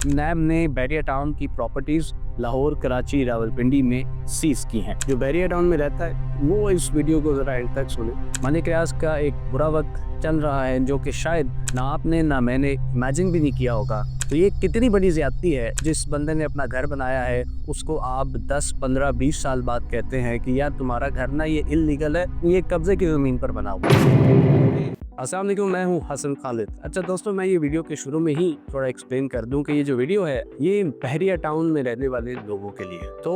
नैब ने बैरिया टाउन की प्रॉपर्टीज लाहौर, कराची, रावलपिंडी में सीज की हैं। जो बैरिया टाउन में रहता है वो इस वीडियो को जरा एंड तक सुने। मलिक रियाज का एक बुरा वक्त चल रहा है जो कि शायद ना आपने ना मैंने इमेजिन भी नहीं किया होगा। तो ये कितनी बड़ी ज्यादती है, जिस बंदे ने अपना घर बनाया है उसको आप 10, 15, 20 साल बाद कहते हैं कि यार तुम्हारा घर ना ये इल्लीगल है, ये कब्जे की ज़मीन पर बना हुआ है। अस्सलाम वालेकुम, मैं हूँ हसन खालिद। अच्छा दोस्तों, मैं ये वीडियो के शुरू में ही थोड़ा एक्सप्लेन कर दूं कि ये जो वीडियो है ये बैरिया टाउन में रहने वाले लोगों के लिए। तो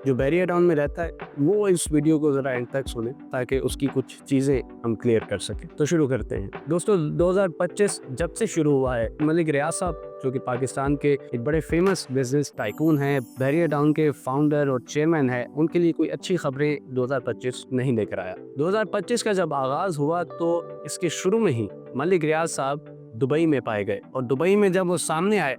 जो बैरिया टाउन में रहता है वो इस वीडियो को ज़रा एंड तक सुने ताकि उसकी कुछ चीज़ें हम क्लियर कर सकें। तो शुरू करते हैं दोस्तों। 2025 जब से शुरू हुआ है, मलिक रियाज साहब जो कि पाकिस्तान के एक बड़े फेमस बिजनेस टाइकून हैं, बैरिया टाउन के फाउंडर और चेयरमैन हैं, उनके लिए कोई अच्छी खबरें 2025 नहीं लेकर आया। 2025 का जब आगाज हुआ तो इसके शुरू में ही मलिक रियाज साहब दुबई में पाए गए और दुबई में जब वो सामने आए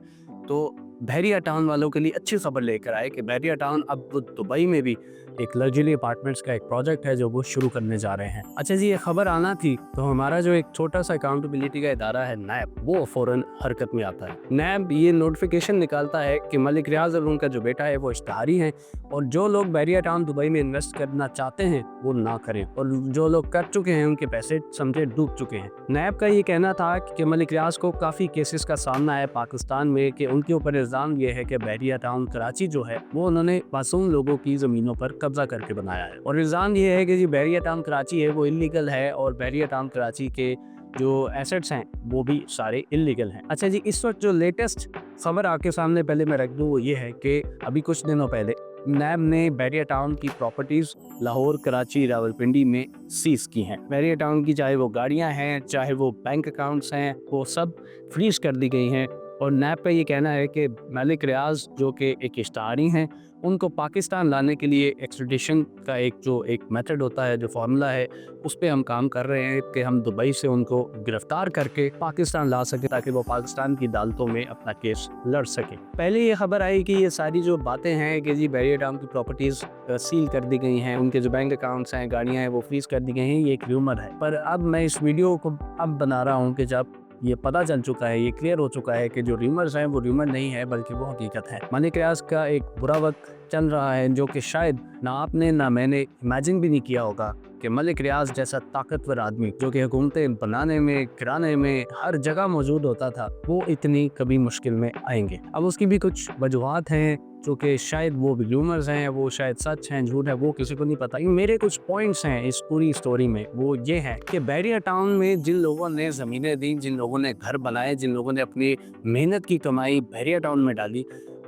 तो बैरिया टाउन वालों के लिए अच्छी खबर लेकर आए कि बैरिया टाउन अब वो दुबई में भी एक लग्जरी अपार्टमेंट्स का एक प्रोजेक्ट है जो वो शुरू करने जा रहे हैं। अच्छा जी, ये खबर आना थी तो हमारा जो एक छोटा सा अकाउंटेबिलिटी का इदारा है नैब, वो फौरन हरकत में आता है। नैब ये नोटिफिकेशन निकालता है कि मलिक रियाज और उनका जो बेटा है वो इश्तहारी हैं और जो लोग बैरिया टाउन दुबई में इन्वेस्ट करना चाहते हैं वो ना करें, और जो लोग कर चुके हैं उनके पैसे समझे डूब चुके हैं। नैब का ये कहना था कि मलिक रियाज को काफ़ी केसेस का सामना है पाकिस्तान में कि उनके ऊपर इल्ज़ाम ये है कि बैरिया टाउन कराची जो है वो उन्होंने मासूम लोगों की ज़मीनों पर कब्जा करके बनाया है, और इल्ज़ाम ये है कि जी बैरिया टाउन कराची है वो इल्लीगल है और बैरिया टाउन कराची के जो एसेट्स हैं वो भी सारे इल्लीगल हैं। अच्छा जी, इस वक्त जो लेटेस्ट खबर आपके सामने पहले मैं रख दूँ वो ये है कि अभी कुछ दिनों पहले नैब ने बैरिया टाउन की प्रॉपर्टीज लाहौर, कराची, रावलपिंडी में सीज की हैं। बैरिया टाउन की चाहे वो गाड़ियां हैं, चाहे वो बैंक अकाउंट्स हैं, वो सब फ्रीज कर दी गई हैं। और नैब का ये कहना है कि मलिक रियाज जो कि एक इश्तहारी हैं, उनको पाकिस्तान लाने के लिए एक्सट्रेडिशन का एक मेथड होता है, जो फार्मूला है, उस पर हम काम कर रहे हैं कि हम दुबई से उनको गिरफ्तार करके पाकिस्तान ला सके ताकि वो पाकिस्तान की अदालतों में अपना केस लड़ सके। पहले ये खबर आई कि ये सारी जो बातें हैं कि जी बैरिया टाउन की प्रॉपर्टीज सील कर दी गई हैं, उनके जो बैंक अकाउंट्स हैं, गाड़ियाँ हैं, वो फ्रीज कर दी गई हैं, ये एक र्यूमर है। पर अब मैं इस वीडियो को अब बना रहा हूँ कि जब ये पता चल चुका है, ये क्लियर हो चुका है कि जो र्यूमर्स हैं वो र्यूमर नहीं है बल्कि वो हकीकत है। मलिक रियाज का एक बुरा वक्त चल रहा है जो कि शायद ना आपने ना मैंने इमेजिन भी नहीं किया होगा कि मलिक रियाज जैसा ताकतवर आदमी जो कि हुकूमतें बनाने में, गिराने में, हर जगह मौजूद होता था, वो इतनी कभी मुश्किल में आएंगे। अब उसकी भी कुछ वजूहात हैं जो कि शायद वो भी र्यूमर्स हैं, वो शायद सच हैं, झूठ है, वो किसी को नहीं पता। मेरे कुछ पॉइंट्स हैं इस पूरी स्टोरी में, वो ये है कि बैरिया टाउन में जिन लोगों ने ज़मीनें दी, जिन लोगों ने घर बनाए, जिन लोगों ने अपनी मेहनत की कमाई बैरिया टाउन में डाली,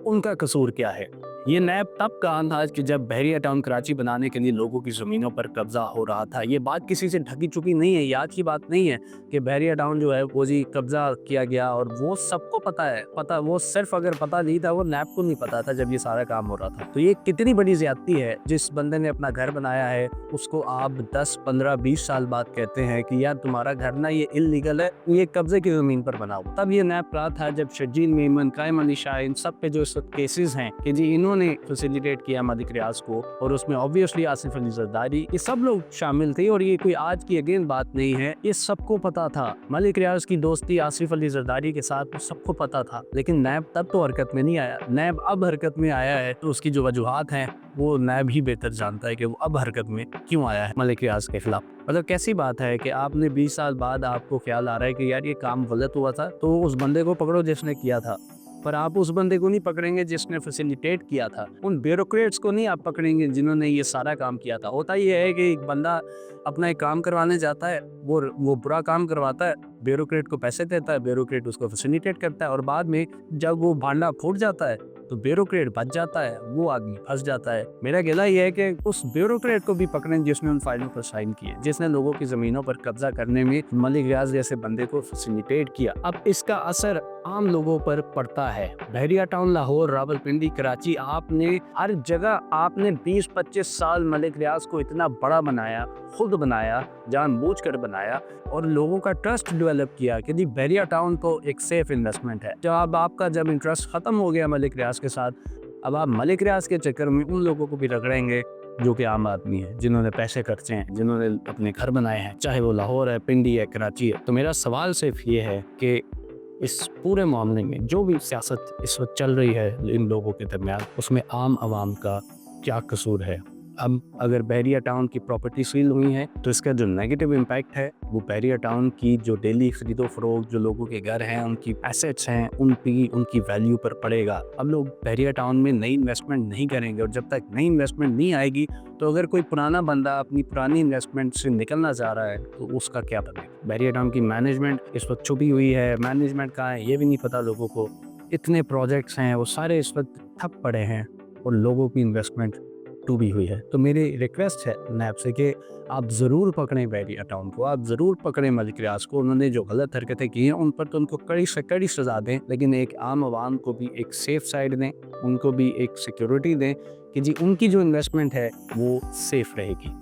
उनका कसूर क्या है। ये नैब तब कहा था कि जब बैरिया टाउन कराची बनाने के लिए लोगों की ज़मीनों पर कब्जा हो रहा था। ये बात किसी से ढकी चुकी नहीं है, याद की बात नहीं है कि बैरिया टाउन जो है वो जी कब्जा किया गया, और वो सबको पता है। पता वो सिर्फ अगर पता नहीं था, वो नैब को नहीं पता था जब ये सारा काम हो रहा था। तो ये कितनी बड़ी ज्यादती है, जिस बंदे ने अपना घर बनाया है उसको आप 10, 15, 20 साल बाद कहते हैं कि यार तुम्हारा घर ना ये इल्लीगल है, ये कब्जे की ज़मीन पर बना हुआ। तब ये नैब रहा था जब शर्जील मेमन, कायम अली शाह, इन सब पे जो केसेस हैं कि जी इन्होंने फैसिलिटेट किया मलिक रियाज को, और उसमें ऑब्वियसली आसिफ अली जरदारी, ये सब लोग शामिल थे। और ये कोई आज की अगेन बात नहीं है, ये सबको पता था। मलिक रियाज की दोस्ती आसिफ अली जरदारी के साथ वो सबको पता था, लेकिन नैब तब तो हरकत में नहीं आया। नैब अब हरकत में आया है तो उसकी जो वजूहात हैं वो नैब ही बेहतर जानता है कि वो अब हरकत में क्यों आया है मलिक रियाज के खिलाफ। मतलब कैसी बात है कि आपने 20 साल बाद आपको ख्याल आ रहा है कि यार ये काम गलत हुआ था, तो उस बंदे को पकड़ो जिसने किया था, पर आप उस बंदे को नहीं पकड़ेंगे जिसने फैसिलिटेट किया था। उन ब्यूरोक्रेट्स को नहीं आप पकड़ेंगे जिन्होंने ये सारा काम किया था। होता ये है कि एक बंदा अपना एक काम करवाने जाता है, वो बुरा काम करवाता है, ब्यूरोक्रेट को पैसे देता है, ब्यूरोक्रेट उसको फैसिलिटेट करता है, और बाद में जब वो भांडा फूट जाता है तो ब्यूरोक्रेट बच जाता है, वो आदमी फंस जाता है। मेरा कहना यह है कि उस ब्यूरोक्रेट को भी पकड़ें जिसने उन फाइलों पर साइन किए, जिसने लोगों की ज़मीनों पर कब्जा करने में मलिक रियाज जैसे बंदे को फैसिलिटेट किया। अब इसका असर आम लोगों पर पड़ता है। बैरिया टाउन, लाहौर, रावलपिंडी, कराची, आपने हर जगह आपने 20-25 साल मलिक रियाज को इतना बड़ा बनाया, खुद बनाया, जानबूझकर बनाया, और लोगों का ट्रस्ट डेवलप किया कि जी बैरिया टाउन तो एक सेफ इन्वेस्टमेंट है। जब इंटरेस्ट खत्म हो गया मलिक रियाज के साथ, अब आप मलिक रियाज के चक्कर में उन लोगों को भी रगड़ेंगे जो कि आम आदमी है, जिन्होंने पैसे खर्चे हैं, जिन्होंने अपने घर बनाए हैं, चाहे वो लाहौर है, पिंडी है, कराची है। तो मेरा सवाल सिर्फ ये है कि इस पूरे मामले में जो भी सियासत इस वक्त चल रही है इन लोगों के दरमियान, उसमें आम आवाम का क्या कसूर है। अब अगर बहरिया टाउन की प्रॉपर्टी सील हुई है तो इसका जो नेगेटिव इम्पैक्ट है वो बहरिया टाउन की जो डेली खरीदो फरोख्त, जो लोगों के घर हैं, उनकी एसेट्स हैं, उनकी वैल्यू पर पड़ेगा। अब लोग बहरिया टाउन में नई इन्वेस्टमेंट नहीं करेंगे, और जब तक नई इन्वेस्टमेंट नहीं आएगी तो अगर कोई पुराना बंदा अपनी पुरानी इन्वेस्टमेंट से निकलना चाह रहा है तो उसका क्या बनेगा। बहरिया टाउन की मैनेजमेंट इस वक्त छुपी हुई है, मैनेजमेंट कहाँ है ये भी नहीं पता लोगों को। इतने प्रोजेक्ट्स हैं वो सारे इस वक्त ठप पड़े हैं और लोगों की इन्वेस्टमेंट डूबी हुई है। तो मेरी रिक्वेस्ट है नैब से कि आप ज़रूर पकड़ें बहरिया टाउन को, आप ज़रूर पकड़ें मलिक रियाज को। उन्होंने जो गलत हरकतें की हैं उन पर तो उनको कड़ी से कड़ी सज़ा दें, लेकिन एक आम आवाम को भी एक सेफ साइड दें, उनको भी एक सिक्योरिटी दें कि जी उनकी जो इन्वेस्टमेंट है वो सेफ रहेगी।